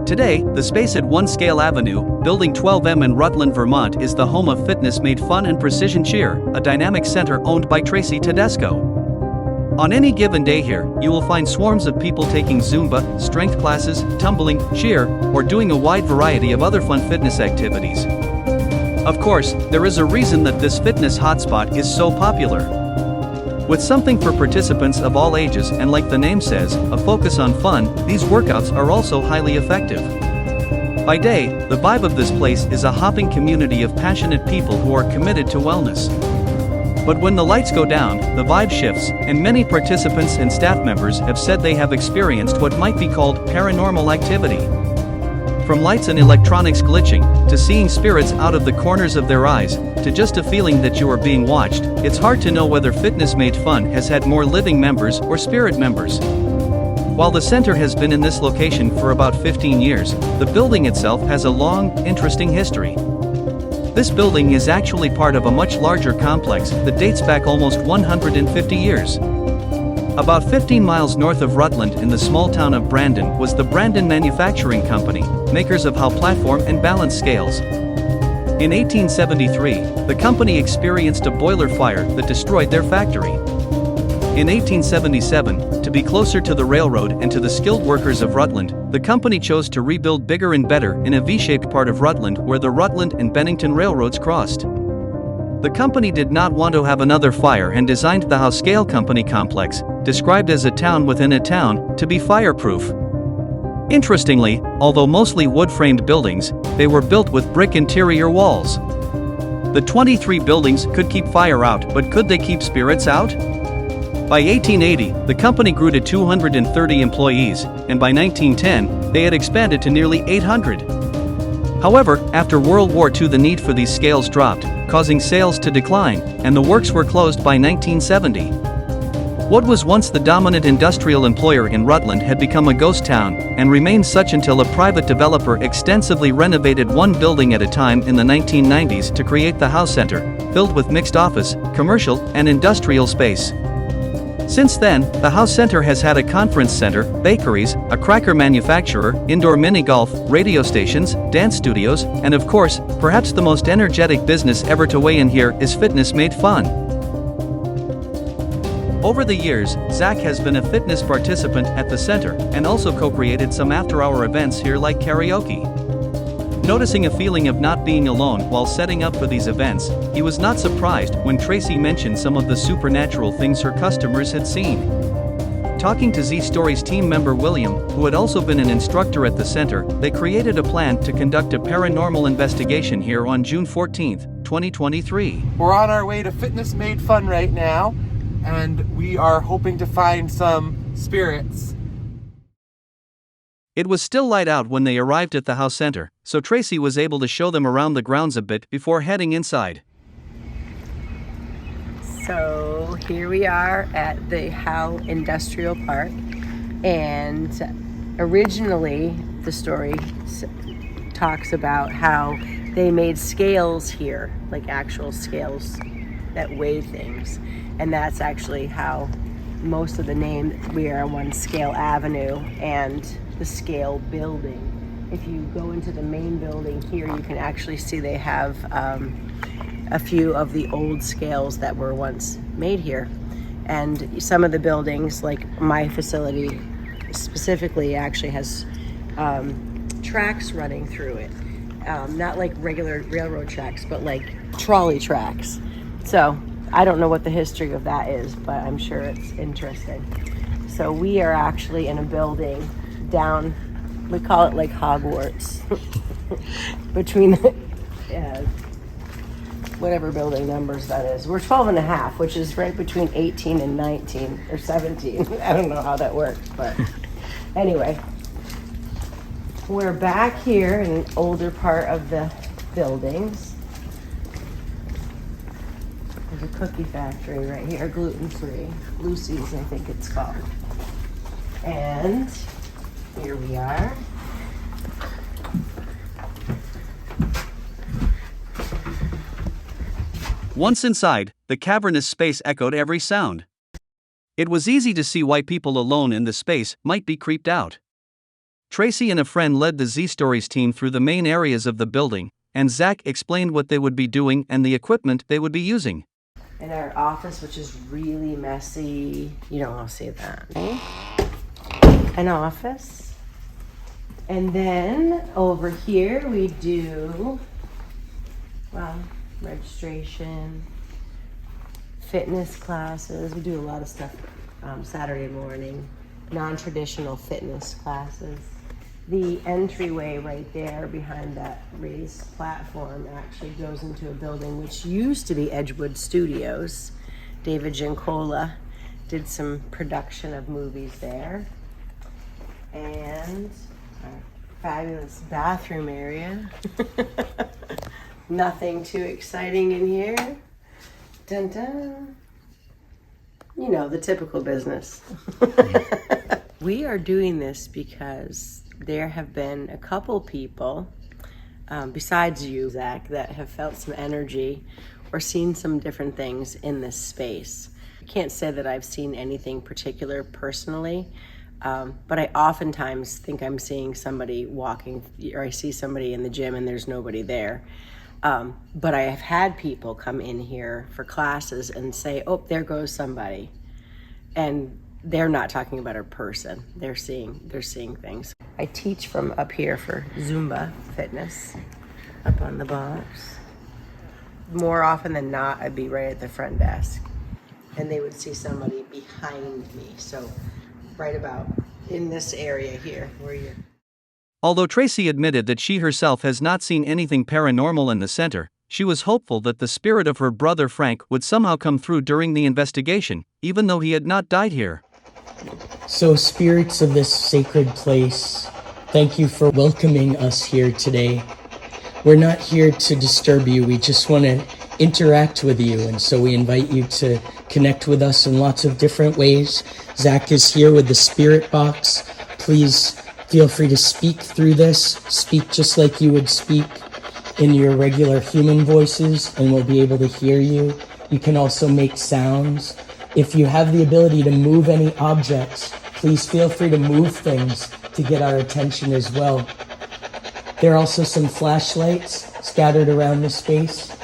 Today, the space at 1 Scale Avenue, Building 12M in Rutland, Vermont is the home of Fitness Made Fun and Precision Cheer, a dynamic center owned by Tracy Tedesco. On any given day here, you will find swarms of people taking Zumba, strength classes, tumbling, cheer, or doing a wide variety of other fun fitness activities. Of course, there is a reason that this fitness hotspot is so popular. With something for participants of all ages and, like the name says, a focus on fun, these workouts are also highly effective. By day, the vibe of this place is a hopping community of passionate people who are committed to wellness. But when the lights go down, the vibe shifts, and many participants and staff members have said they have experienced what might be called paranormal activity. From lights and electronics glitching, to seeing spirits out of the corners of their eyes, to just a feeling that you are being watched, it's hard to know whether Fitness Made Fun has had more living members or spirit members. While the center has been in this location for about 15 years, the building itself has a long, interesting history. This building is actually part of a much larger complex that dates back almost 150 years. About 15 miles north of Rutland in the small town of Brandon was the Brandon Manufacturing Company, makers of Howe platform and balance scales. In 1873, the company experienced a boiler fire that destroyed their factory. In 1877, to be closer to the railroad and to the skilled workers of Rutland, the company chose to rebuild bigger and better in a V-shaped part of Rutland where the Rutland and Bennington railroads crossed. The company did not want to have another fire and designed the Howe Scale Company complex, described as a town within a town, to be fireproof. Interestingly, although mostly wood-framed buildings, they were built with brick interior walls. The 23 buildings could keep fire out, but could they keep spirits out? By 1880, the company grew to 230 employees, and by 1910, they had expanded to nearly 800. However, after World War II, the need for these scales dropped, causing sales to decline, and the works were closed by 1970. What was once the dominant industrial employer in Rutland had become a ghost town, and remained such until a private developer extensively renovated one building at a time in the 1990s to create the Howe Center, filled with mixed office, commercial, and industrial space. Since then, the Howe Center has had a conference center, bakeries, a cracker manufacturer, indoor mini golf, radio stations, dance studios, and of course, perhaps the most energetic business ever to weigh in here is Fitness Made Fun. Over the years, Zack has been a fitness participant at the center and also co-created some after-hour events here like karaoke. Noticing a feeling of not being alone while setting up for these events, he was not surprised when Tracy mentioned some of the supernatural things her customers had seen. Talking to Z Stories team member William, who had also been an instructor at the center, they created a plan to conduct a paranormal investigation here on June 14, 2023. We're on our way to Fitness Made Fun right now, and we are hoping to find some spirits. It was still light out when they arrived at the Howe Center, so Tracy was able to show them around the grounds a bit before heading inside. So here we are at the Howe Industrial Park, and originally the story talks about how they made scales here, like actual scales that weigh things, and that's actually how most of the name, we are on 1 Scale Avenue and the Scale Building. If you go into the main building here, you can actually see they have a few of the old scales that were once made here. And some of the buildings, like my facility specifically, actually has tracks running through it. Not like regular railroad tracks, but like trolley tracks. So I don't know what the history of that is, but I'm sure it's interesting. So we are actually in a building down, we call it like Hogwarts, between whatever building numbers that is. We're 12 and a half, which is right between 18 and 19, or 17. I don't know how that works, but anyway. We're back here in an older part of the buildings. There's a cookie factory right here, gluten-free. Lucy's, I think it's called. And here we are. Once inside, the cavernous space echoed every sound. It was easy to see why people alone in the space might be creeped out. Tracy and a friend led the Z Stories team through the main areas of the building, and Zack explained what they would be doing and the equipment they would be using. In our office, which is really messy, you don't want to see that. An office. And then over here we do, well, registration, fitness classes. We do a lot of stuff Saturday morning, non-traditional fitness classes. The entryway right there behind that raised platform actually goes into a building which used to be Edgewood Studios. David Giancola did some production of movies there. And our fabulous bathroom area. Nothing too exciting in here. Dun dun. You know, the typical business. We are doing this because there have been a couple people, besides you, Zack, that have felt some energy or seen some different things in this space. I can't say that I've seen anything particular personally, but I oftentimes think I'm seeing somebody walking, or I see somebody in the gym and there's nobody there. But I have had people come in here for classes and say, oh, there goes somebody. And they're not talking about a person. They're seeing things. I teach from up here for Zumba fitness, up on the box. More often than not, I'd be right at the front desk and they would see somebody behind me. So right about in this area here where you're. Although Tracy admitted that she herself has not seen anything paranormal in the center, she was hopeful that the spirit of her brother Frank would somehow come through during the investigation, even though he had not died here. So, spirits of this sacred place, thank you for welcoming us here today. We're not here to disturb you, we just want to interact with you, and so we invite you to connect with us in lots of different ways. Zack is here with the spirit box. Please feel free to speak through this. Speak just like you would speak in your regular human voices, and we'll be able to hear you. You can also make sounds. If you have the ability to move any objects, please feel free to move things to get our attention as well. There are also some flashlights scattered around the space,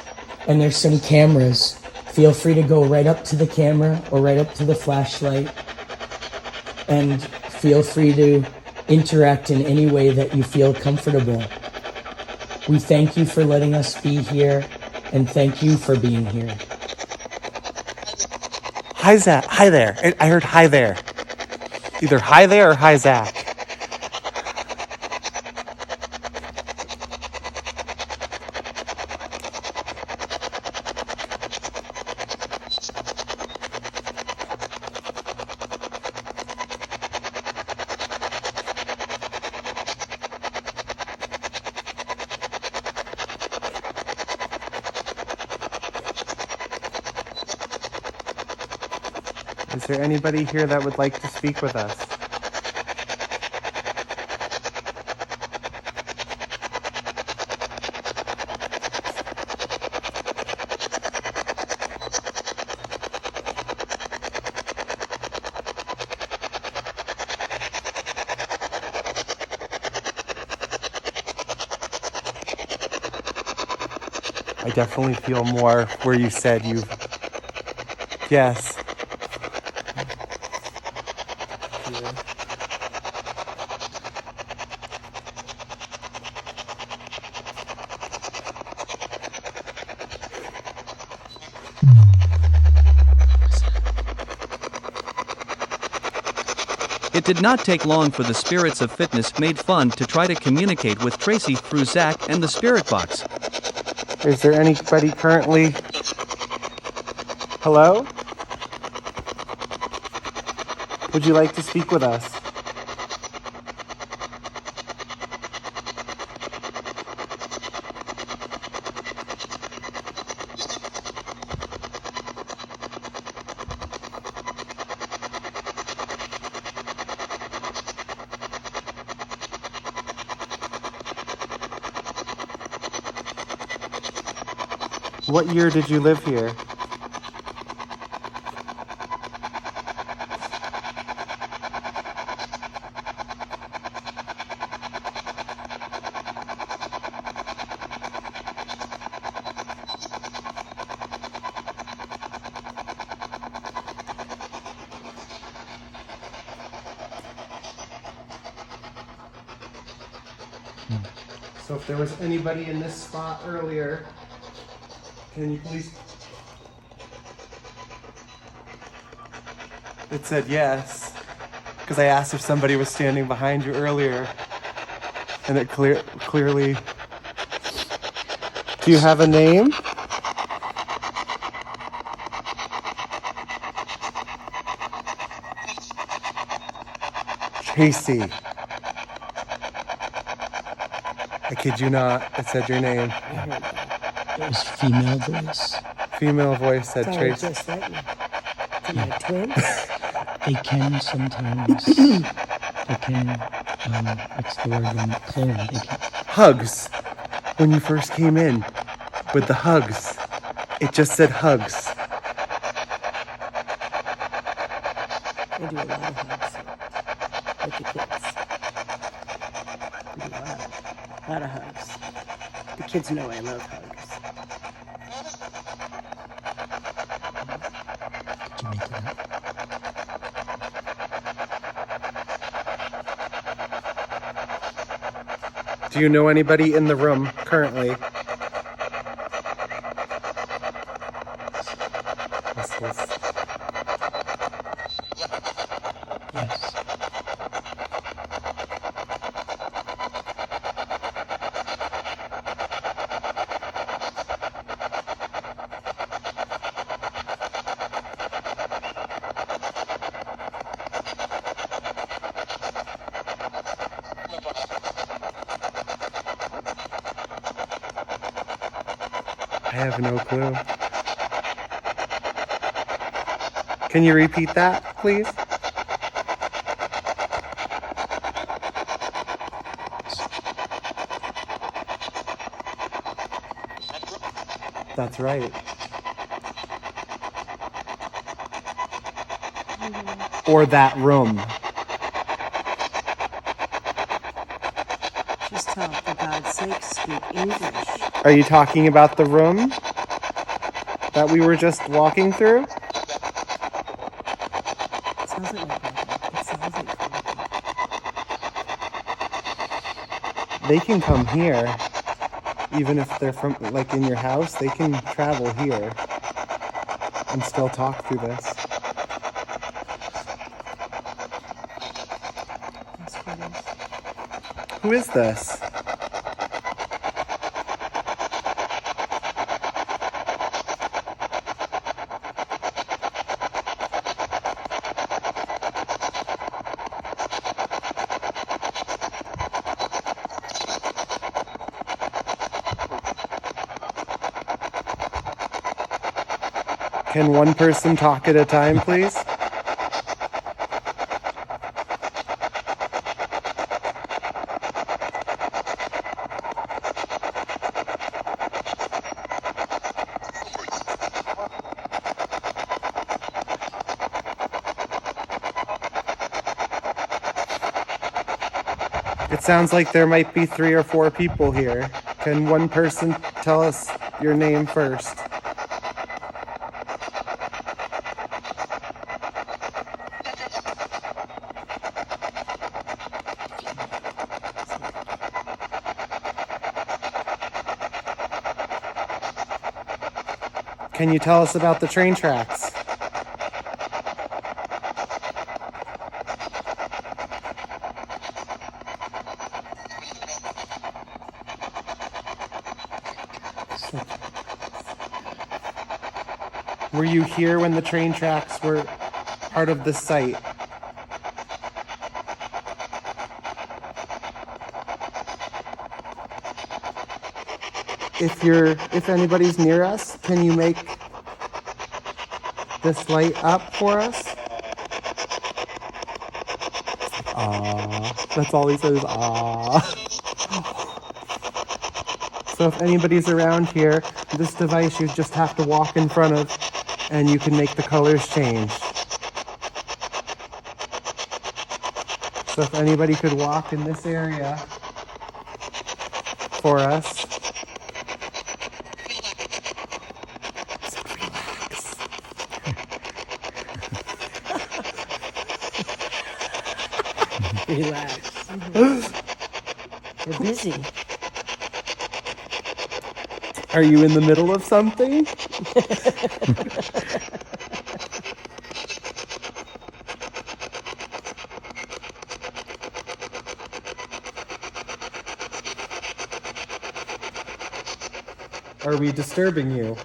and there's some cameras. Feel free to go right up to the camera or right up to the flashlight, and feel free to interact in any way that you feel comfortable. We thank you for letting us be here, and thank you for being here. Hi, Zack. Hi there. I heard hi there. Either hi there or hi, Zack. Is there anybody here that would like to speak with us? I definitely feel more where you said you... Yes. It did not take long for the spirits of fitness made fun to try to communicate with Tracy through Zack and the spirit box. Is there anybody currently... Hello? Would you like to speak with us? What year did you live here? So if there was anybody in this spot earlier, can you please? It said yes, because I asked if somebody was standing behind you earlier, and it clearly. Do you have a name? Tracy. I kid you not, it said your name. I heard that. It was female voice. Female voice said Sorry, Tracy. just let you. To my twins? They can sometimes. They can. What's the word? When clone. They can. Hugs. When you first came in, with the hugs, it just said hugs. I do a lot of hugs with the kids. I do a lot of hugs. The kids know I love hugs. Did you make it up? Do you know anybody in the room currently? Yes. I have no clue. Can you repeat that, please? That's right. Or that room. Just tell, for God's sake, speak English. Are you talking about the room that we were just walking through? It sounds like my brother. It sounds like Frankie. They can come here. Even if they're from, like, in your house, they can travel here and still talk through this. That's what it is. Who is this? Can one person talk at a time, please? It sounds like there might be 3 or 4 people here. Can one person tell us your name first? Can you tell us about the train tracks? Were you here when the train tracks were part of the site? If anybody's near us, can you make this light up for us? That's all he says, So if anybody's around here, this device you just have to walk in front of and you can make the colors change. So if anybody could walk in this area for us. Relax. We're busy. Are you in the middle of something? Are we disturbing you?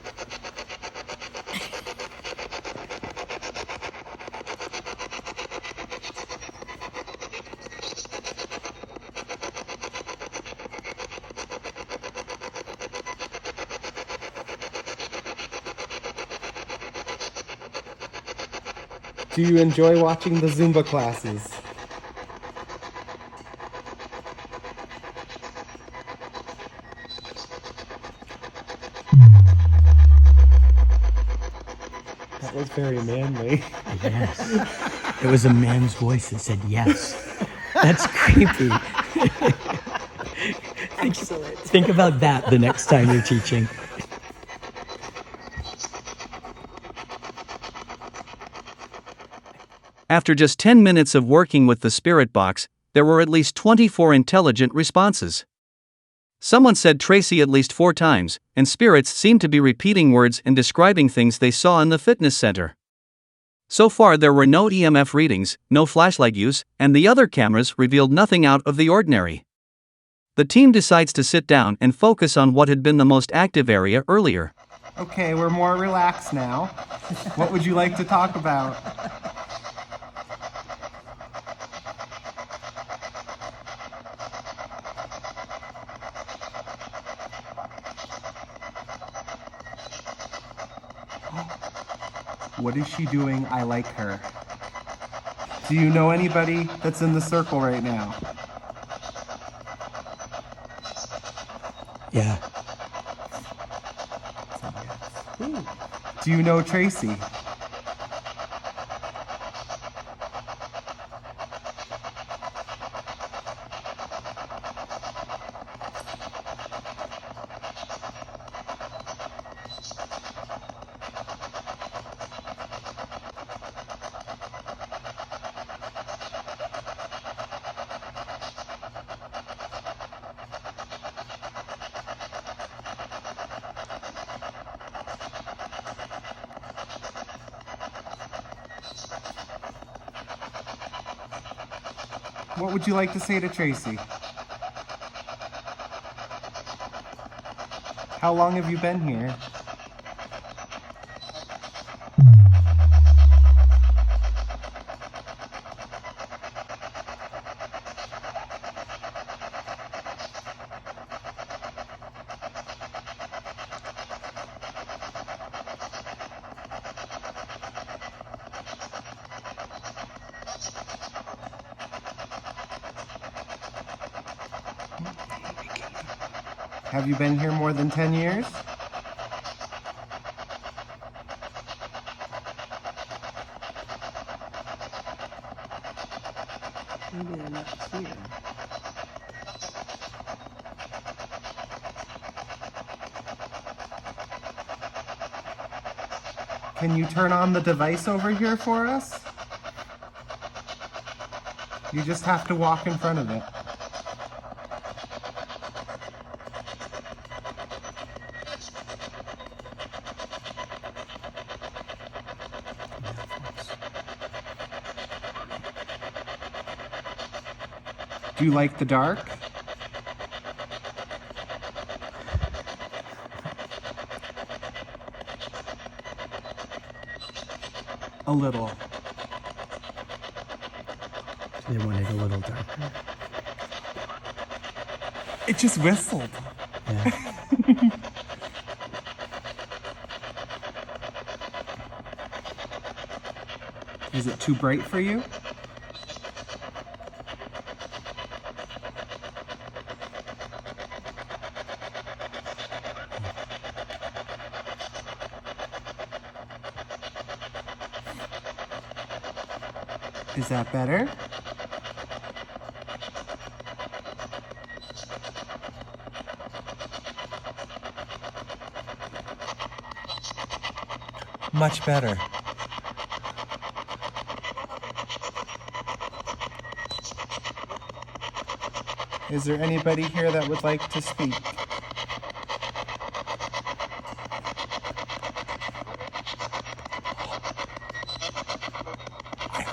Do you enjoy watching the Zumba classes? That was very manly. Yes. It was a man's voice that said yes. That's creepy. Excellent. Think about that the next time you're teaching. After just 10 minutes of working with the spirit box, there were at least 24 intelligent responses. Someone said Tracy at least 4 times, and spirits seemed to be repeating words and describing things they saw in the fitness center. So far there were no EMF readings, no flashlight use, and the other cameras revealed nothing out of the ordinary. The team decides to sit down and focus on what had been the most active area earlier. Okay, we're more relaxed now. What would you like to talk about? What is she doing? I like her. Do you know anybody that's in the circle right now? Yeah. Do you know Tracy? What would you like to say to Tracy? How long have you been here? Have you been here more than 10 years? Maybe they're not here. Can you turn on the device over here for us? You just have to walk in front of it. Do you like the dark? A little. They wanted a little darker. It just whistled. Yeah. Is it too bright for you? Is that better? Much better. Is there anybody here that would like to speak?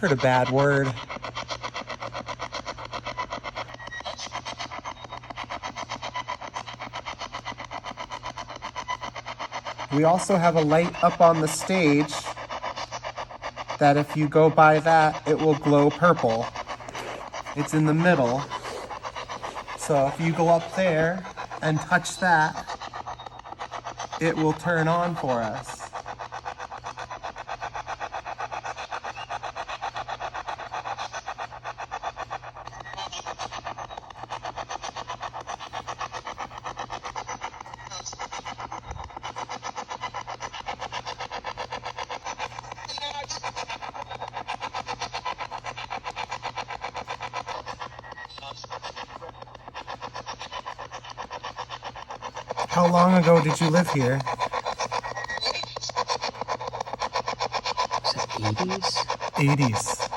heard a bad word. We also have a light up on the stage that if you go by that, it will glow purple. It's in the middle. So if you go up there and touch that, it will turn on for us. How long ago did you live here? Is it 80s? 80s.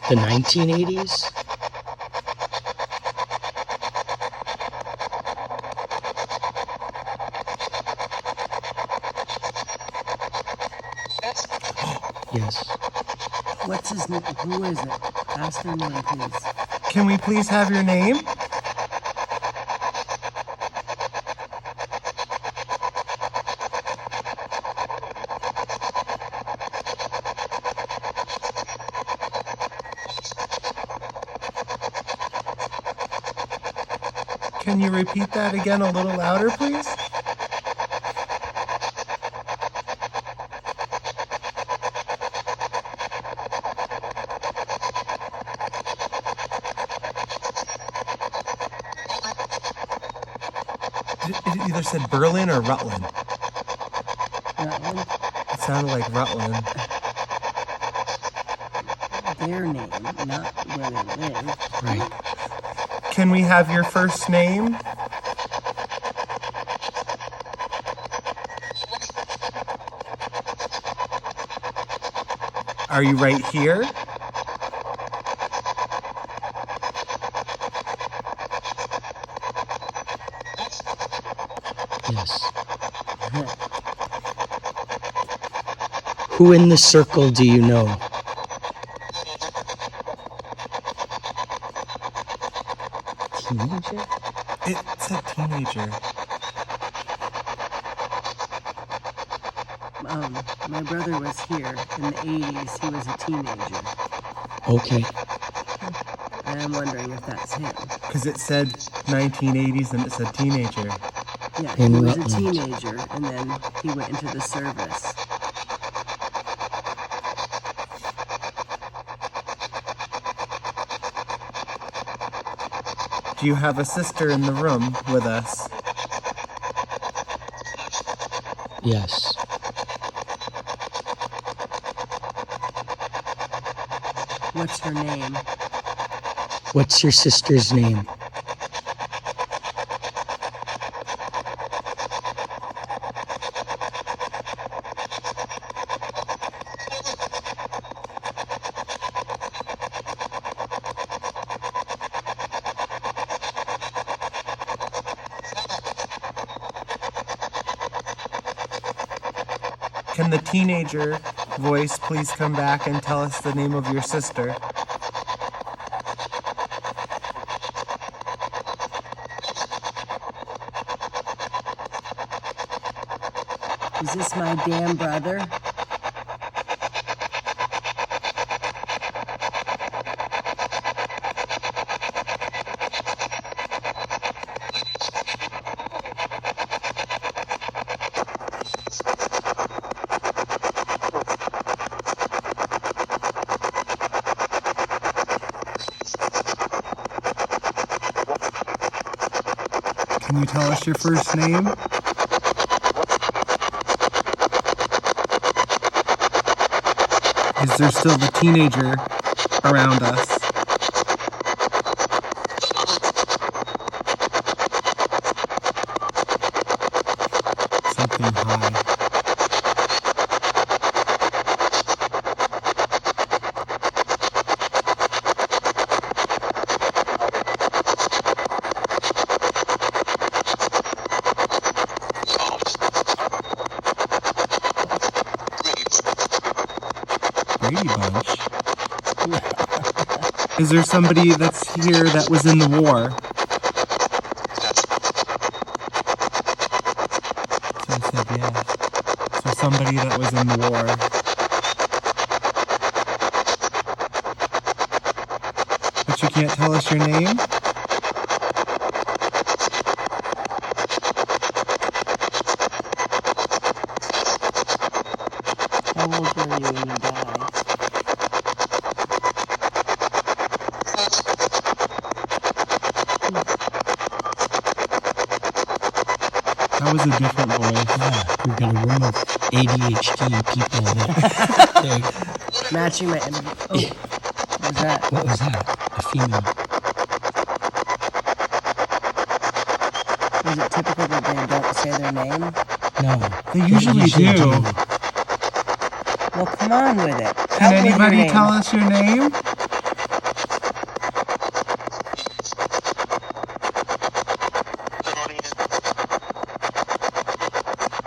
The 1980s? Yes. What's his name? Who is it? Ask their name, please. Can we please have your name? Can you repeat that again a little louder, please? It either said Berlin or Rutland. Rutland? It sounded like Rutland. Their name, not where they live. Right. Can we have your first name? Are you right here? Yes. Who in the circle do you know? Teenager? It's a teenager. My brother was here in the 80s. He was a teenager. Okay. And I'm wondering if that's him. Because it said 1980s and it said teenager. Yeah, In he was Rutland. a teenager, and then he went into the service. Do you have a sister in the room with us? Yes. What's her name? What's your sister's name? Can the teenager voice please come back and tell us the name of your sister? Is this my damn brother? Can you tell us your first name? Is there still the teenager around us? Something high. Brady Bunch. Is there somebody that's here that was in the war? So I said yes. So somebody that was in the war. But you can't tell us your name? How old were you when you died? That was a different voice. Yeah, we've got a room of ADHD people that Matching my energy. Oh, what was that? what was that? A female. Was it typical that they don't say their name? No. They usually do. Well, come on with it. Can Out with your anybody name. tell us your name?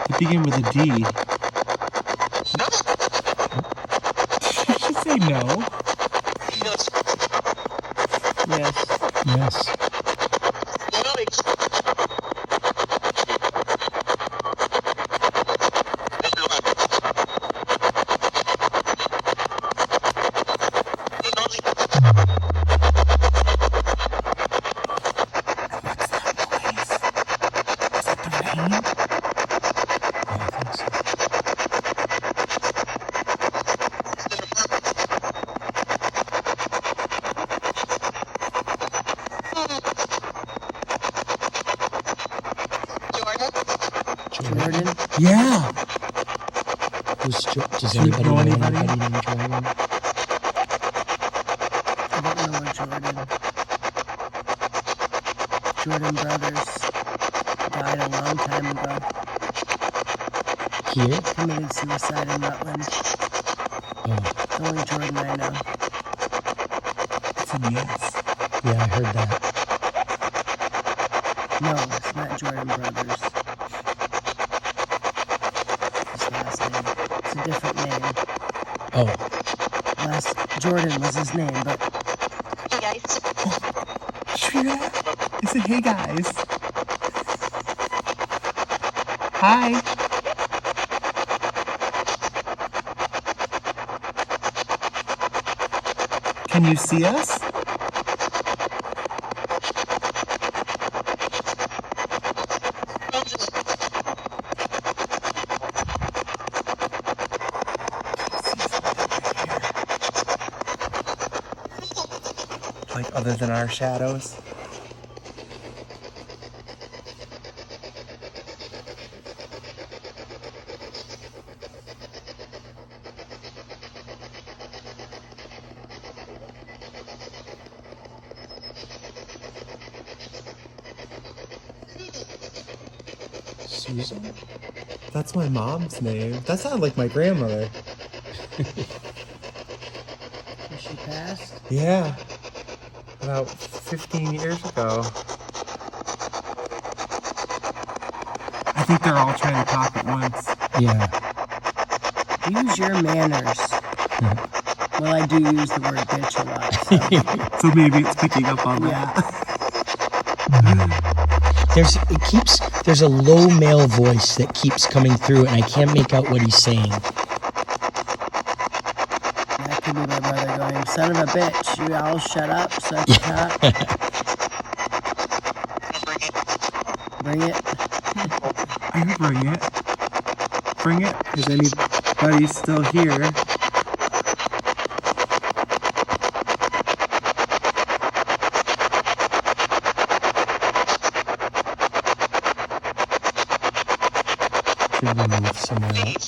They begin with a D. Did she say no? Yes. Yes. Jordan? Yeah. Does anybody know anybody named Jordan? I don't know a Jordan. Jordan brothers died a long time ago. Here? Committed suicide in Rutland. Oh, The only Jordan I know. It's a yes. yeah, I heard that. No, it's not Jordan brothers. His last name. It's a different name. Oh, Jordan was his name, but Did you hear that? I said, hey guys. Hi. Can you see us? Like other than our shadows? Susan? That's my mom's name. That sounded like my grandmother. was she passed? Yeah. About 15 years ago. I think they're all trying to talk at once. Yeah. Use your manners. Well, I do use the word bitch a lot. So. So maybe it's picking up on that. There's a low male voice that keeps coming through, and I can't make out what he's saying. That could be my brother going, son of a bitch, you all shut up, suck it up. Bring it. I can bring it. Bring it. Is anybody still here? Should we move somewhere else?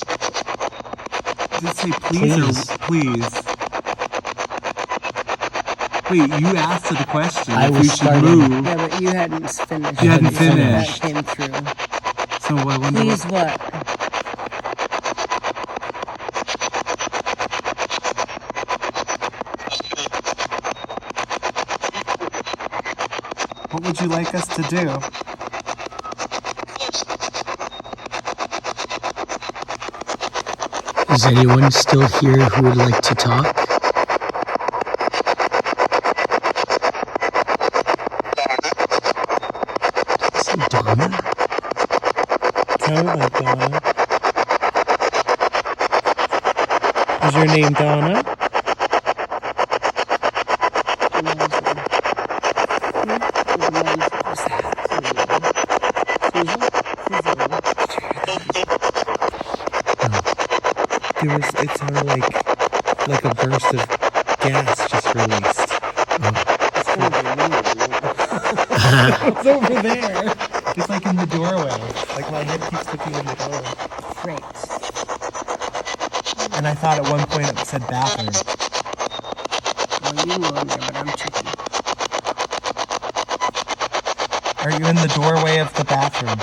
Did it say please or please? Wait, you asked the question I if was we should starting. move. Yeah, but you hadn't finished. You hadn't So that finished. came through. So I wonder Please what? what would you like us to do? Is anyone still here who would like to talk? Is it Donna? Sounded like Donna. Is your name Donna? It sounded like a burst of gas just released. It's over there. It's like in the doorway. Like my head keeps looking in the doorway. Great. And I thought at one point it said bathroom. Well, you can go in there, but I'm checking. Are you in the doorway of the bathroom?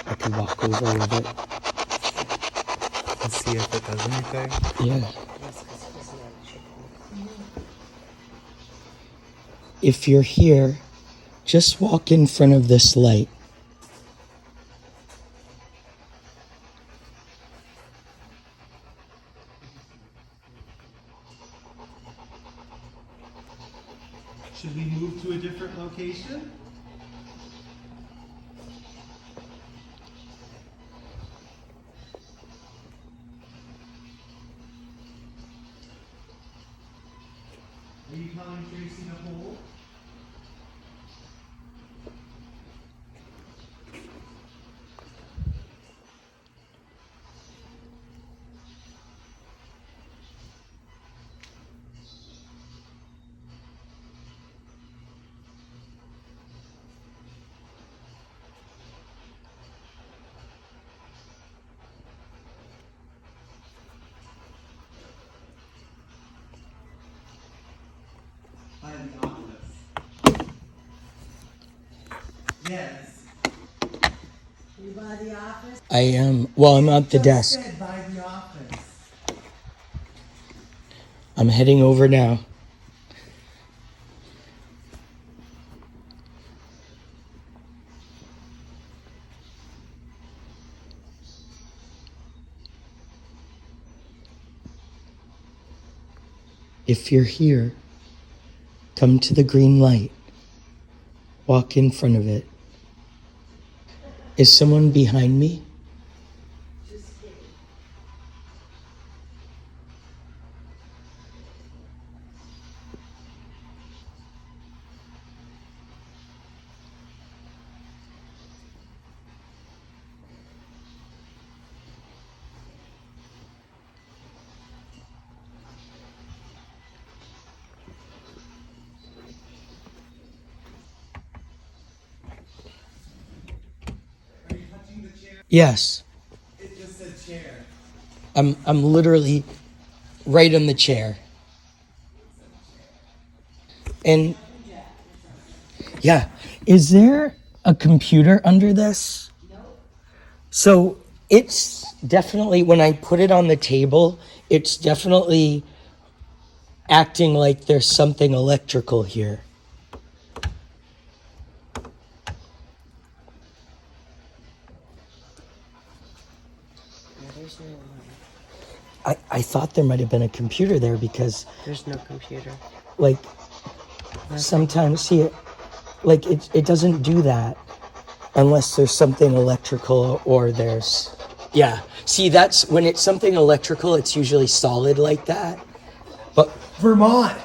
I can walk over with it. And see if it does anything. Yeah. If you're here, just walk in front of this light. Should we move to a different location? Are you telling Tracy to hold? By the office. Yes. You by the office? I am, well, I'm at the desk. Said by the office. I'm heading over now. If you're here, come to the green light. Walk in front of it. Is someone behind me? Are you touching the chair? Yes. It just said chair. I'm literally right on the chair. And yeah, is there a computer under this? No. So it's definitely, when I put it on the table, it's definitely acting like there's something electrical here. Yeah, there's no. I thought there might have been a computer there because, There's no computer. like, sometimes, see, it doesn't do that unless there's something electrical or there's, yeah. See, that's, when it's something electrical, it's usually solid like that. But Vermont.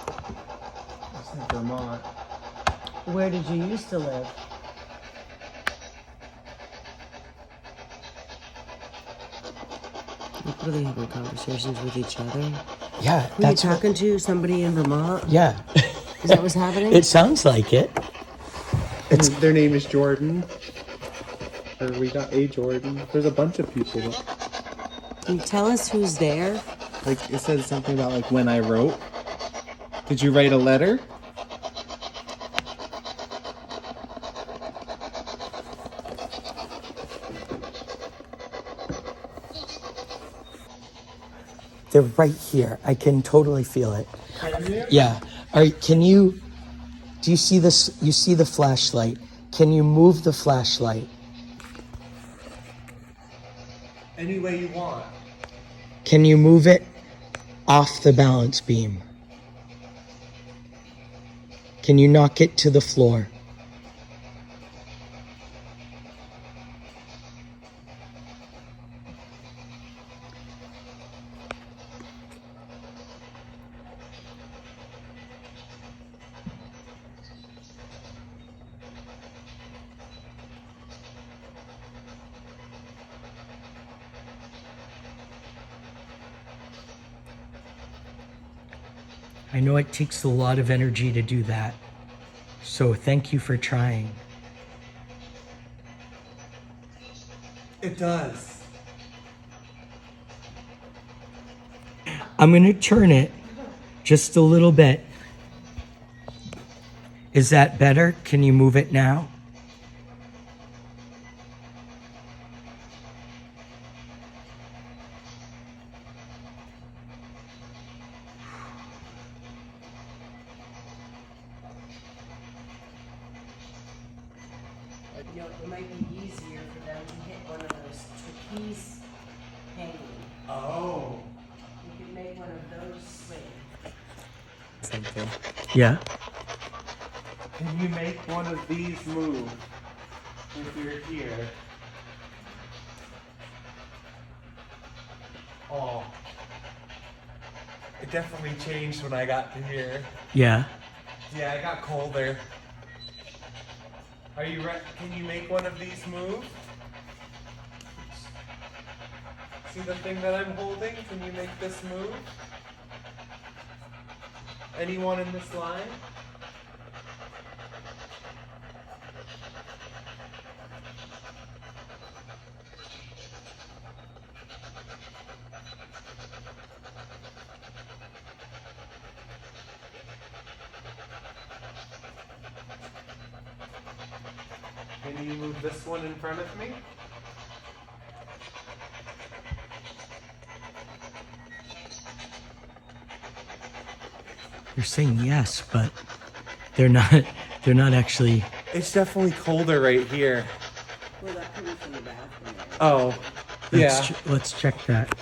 I said Vermont. Where did you used to live? What are they having conversations with each other? yeah, Who that's you what, talking to? Somebody in Vermont? yeah. Is that what's happening? It sounds like it. Their name is Jordan. Or we got a Jordan. There's a bunch of people. Can you tell us who's there? Like, it says something about, like, when I wrote. Did you write a letter? They're right here. I can totally feel it. Can you? Yeah. All right, do you see this? You see the flashlight. Can you move the flashlight? Any way you want. Can you move it off the balance beam? Can you knock it to the floor? I know it takes a lot of energy to do that, so thank you for trying. It does. I'm going to turn it just a little bit. Is that better? Can you move it now? You know, it might be easier for them to hit one of those trapeze hanging. Oh. You could make one of those swing. Something. Yeah. Can you make one of these move if you're here? Oh. It definitely changed when I got to here. Yeah. Yeah, it got colder. Are you ready? Can you make one of these move? See the thing that I'm holding? Can you make this move? Anyone in this line? Can you move this one in front of me? They're saying yes, but they're not actually. It's definitely colder right here. Well, that comes from the bathroom. Oh, yeah. Let's check that.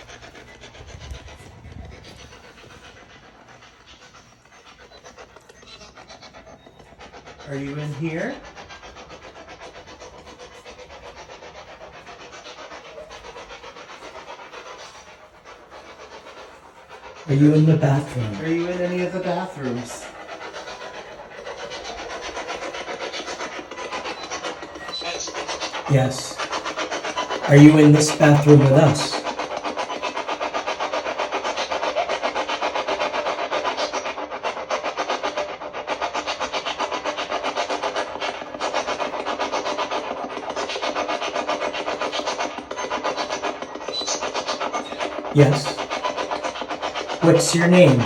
Are you in here? Are you in the bathroom? Are you in any of the bathrooms? Yes. Are you in this bathroom with us? Yes. What's your name?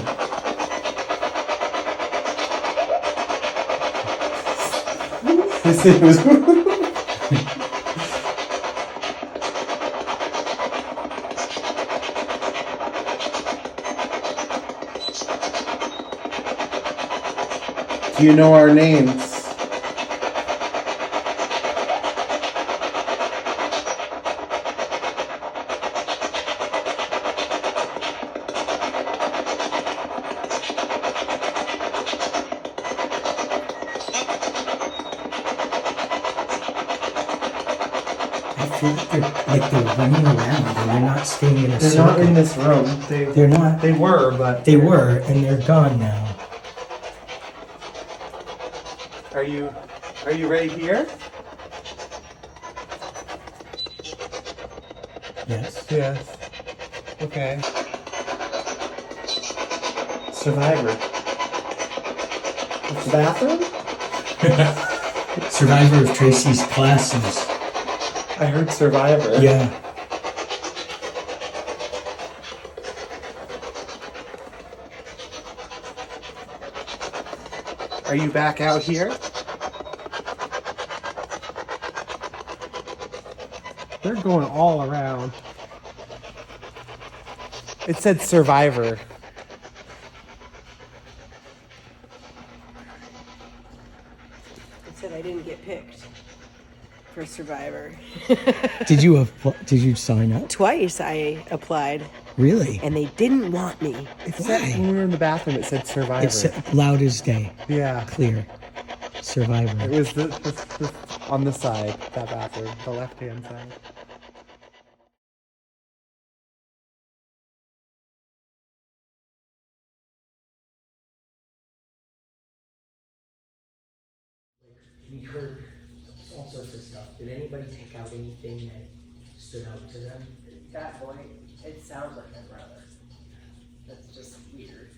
His name was. Do you know our names? I feel like they're running around and they're not staying in a They're circle. not in this room. They're not. They were, but They were, and they're gone now. Are you right here? Yes. Yes. Okay. Survivor. It's the bathroom? Survivor of Tracy's classes. I heard Survivor. Yeah. Are you back out here? They're going all around. It said survivor. It said I didn't get picked for Survivor. Did you sign up? Twice I applied, Really? and they didn't want me. It said, when we were in the bathroom, it said survivor. It's loud as day, Yeah. clear. Survivor. It was this on the side, that bathroom, the left-hand side. We heard all sorts of stuff. Did anybody pick out anything that stood out to them? That boy, it sounds like my brother. That's just weird.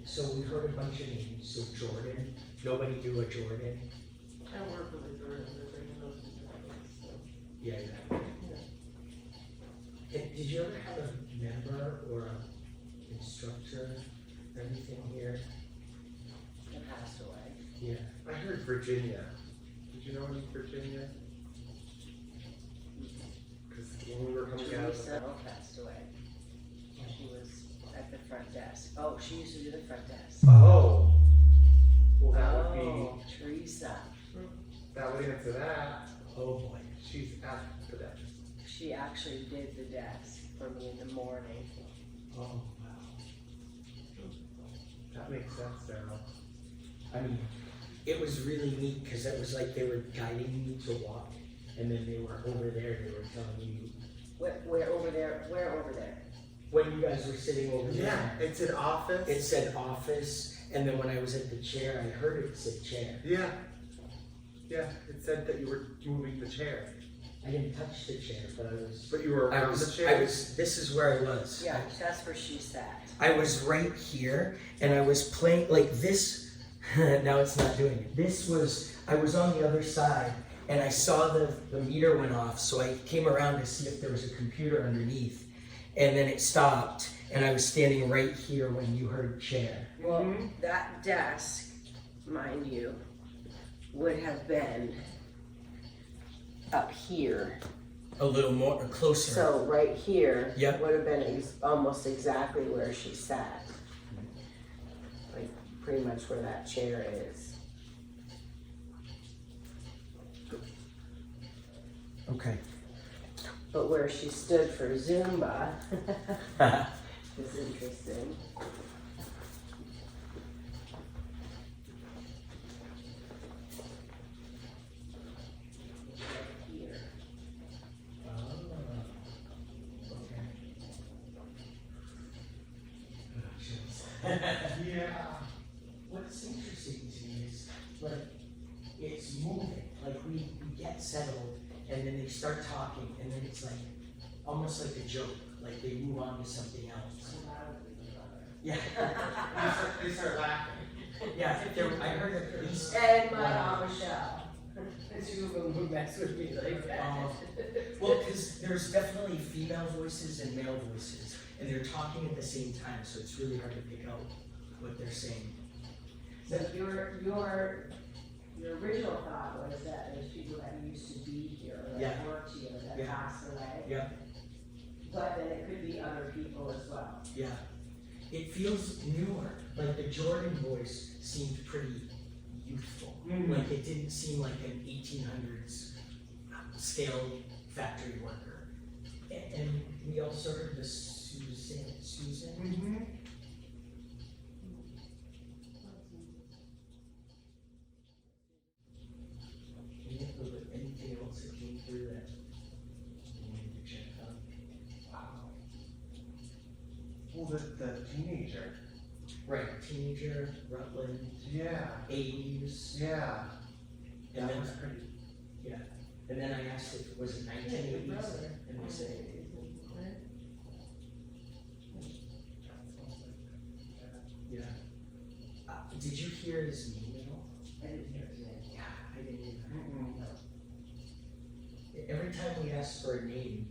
So we heard a bunch of names. So Jordan. Nobody knew a Jordan. I work with a Jordan. They're bringing those to Yeah. Did you ever have a member or an instructor or anything here? They passed away. Yeah. I heard Virginia. Did you know any Virginia? Because when we were coming out of Teresa passed away. She was at the front desk. Oh, she used to do the front desk. Oh. Well, that would Teresa. that would answer that. Oh boy. She's at the desk. She actually did the desk for me in the morning. Oh wow. That makes sense, Sarah. I mean, it was really neat because it was like they were guiding me to walk, and then they were over there. They were telling you Where over there? Where over there? when you guys were sitting over Yeah, there. it's an office. It said office, and then when I was at the chair, I heard it said chair. Yeah. Yeah, it said that you were moving the chair. I didn't touch the chair, but I was. But you were I around was. the chair. I was. This is where I was. Yeah, that's where she sat. I was right here, and I was playing like this. Now it's not doing it. This was. I was on the other side, and I saw the meter went off, so I came around to see if there was a computer underneath, and then it stopped, and I was standing right here when you heard chair. Well, that desk, mind you, would have been up here. A little more closer. So right here Yep. would have been almost exactly where she sat. Like pretty much where that chair is. Okay. But where she stood for Zumba is interesting. Here. Yeah. What's interesting to me is like it's moving. Like we get settled and then they start talking and then it's like almost like a joke. Like they move on to something else. Yeah. They start laughing. Yeah. I heard a police. And my Aunt Michelle. Two of them would mess with me like that. Well, because there's definitely female voices and male voices, and they're talking at the same time, so it's really hard to pick out what they're saying. So your original thought was that there's people that used to be here or that Yeah. worked here that Yeah. passed away. Yeah, But then it could be other people as well. yeah. It feels newer. Like the Jordan voice seemed pretty youthful. Like it didn't seem like an 1800s scale factory worker. And we also heard the Susan. Anything else that came through that you wanted to check out? Wow. Well, the teenager. Right, teenager, Rutland, Yeah. 80s. Yeah. And That then, was pretty. yeah. And then I asked if it was 1980s, and they said, yeah. Did you hear his name at all? I didn't hear his name. Yeah, I didn't either. Every time we asked for a name,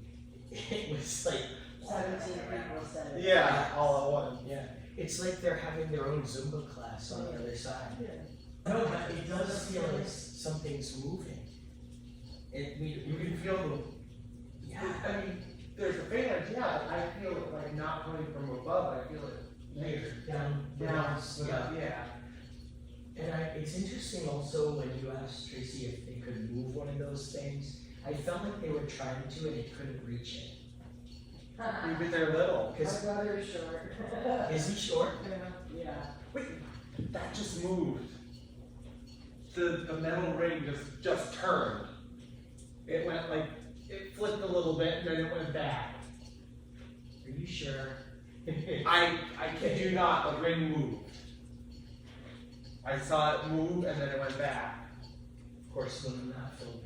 it was like, 17 people said it. Yeah, all at once. yeah. It's like they're having their own Zumba class on the other side. No, but it does feel like something's moving. You can feel Yeah, I mean, there's a fan, yeah, I feel it like not coming from above, I feel it later, down, yeah. And it's interesting also when you asked Tracy if they could move one of those things, I felt like they were trying to and they couldn't reach it. Maybe they're little. My brother is short. Is he short? Yeah. Wait, that just moved. The metal ring just turned. It went like, it flipped a little bit and then it went back. Are you sure? I kid you not, the ring moved. I saw it move and then it went back. Of course, when I'm not filming.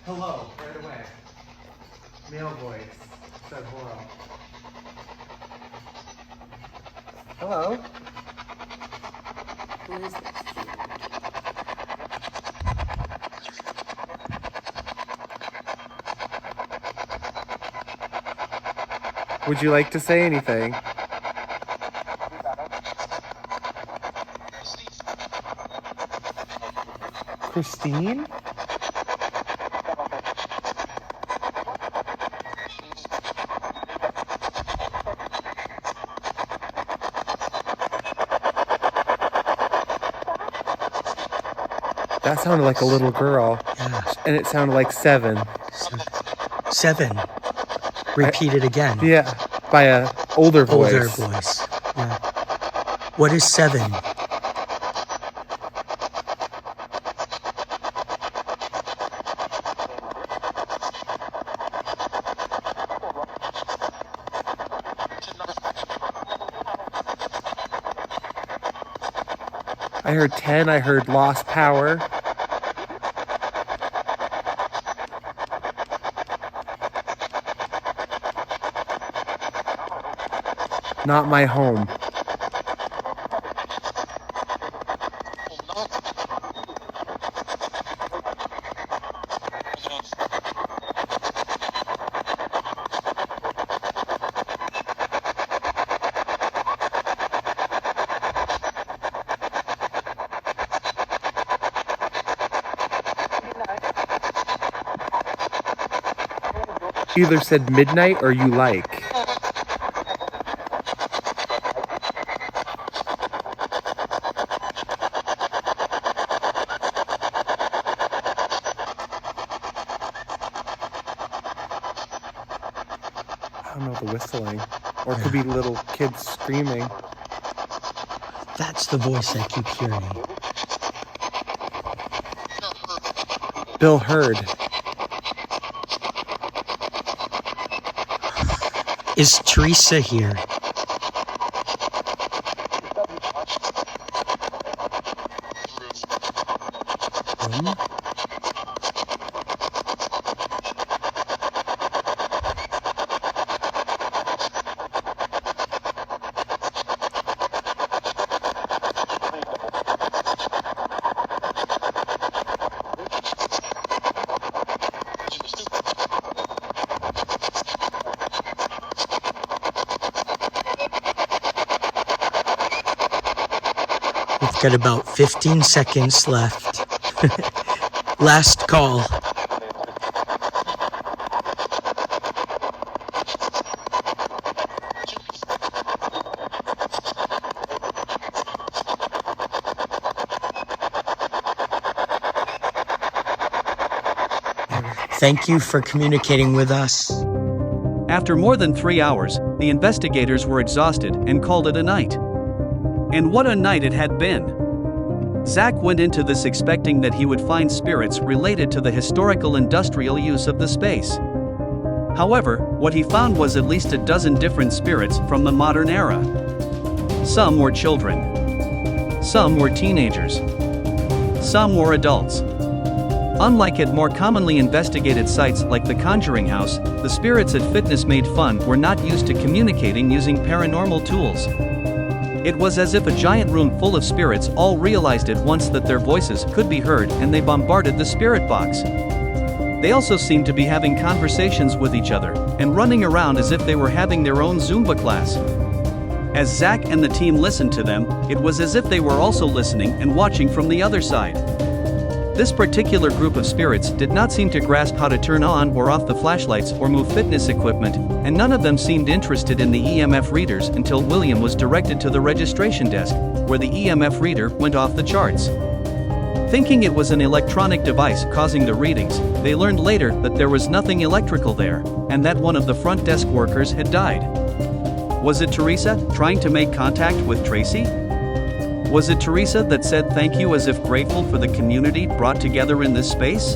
Hello, right away. Male voice said hello. Hello. Who is this? Would you like to say anything? Christine? That sounded like a little girl. Yeah. And it sounded like 7. 7. Repeat it again. Yeah, by a older voice. Older voice. Yeah. What is 7? I heard 10, I heard lost power. Not my home. Either said midnight or you like. I don't know, the whistling. Or it could be little kids screaming. That's the voice I keep hearing. Bill Hurd. Is Teresa here? We've got about 15 seconds left. Last call. Thank you for communicating with us. After more than 3 hours, the investigators were exhausted and called it a night. And what a night it had been! Zack went into this expecting that he would find spirits related to the historical industrial use of the space. However, what he found was at least a dozen different spirits from the modern era. Some were children. Some were teenagers. Some were adults. Unlike at more commonly investigated sites like the Conjuring House, the spirits at Fitness Made Fun were not used to communicating using paranormal tools. It was as if a giant room full of spirits all realized at once that their voices could be heard and they bombarded the spirit box. They also seemed to be having conversations with each other and running around as if they were having their own Zumba class. As Zack and the team listened to them, it was as if they were also listening and watching from the other side. This particular group of spirits did not seem to grasp how to turn on or off the flashlights or move fitness equipment, and none of them seemed interested in the EMF readers until William was directed to the registration desk, where the EMF reader went off the charts. Thinking it was an electronic device causing the readings, they learned later that there was nothing electrical there, and that one of the front desk workers had died. Was it Teresa trying to make contact with Tracy? Was it Teresa that said thank you as if grateful for the community brought together in this space?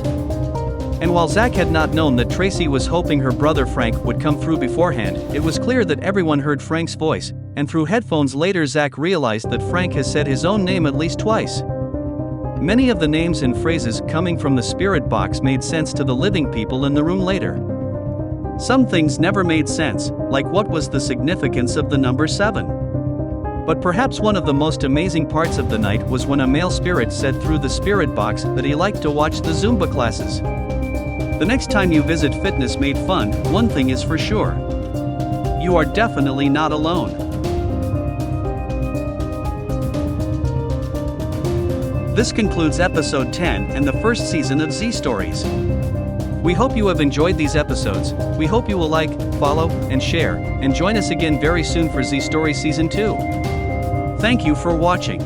And while Zack had not known that Tracy was hoping her brother Frank would come through beforehand, it was clear that everyone heard Frank's voice, and through headphones later Zack realized that Frank has said his own name at least twice. Many of the names and phrases coming from the spirit box made sense to the living people in the room later. Some things never made sense, like what was the significance of the number 7. But perhaps one of the most amazing parts of the night was when a male spirit said through the spirit box that he liked to watch the Zumba classes. The next time you visit Fitness Made Fun, one thing is for sure. You are definitely not alone. This concludes episode 10 and the first season of Z Stories. We hope you have enjoyed these episodes. We hope you will like, follow, and share, and join us again very soon for Z Stories Season 2. Thank you for watching.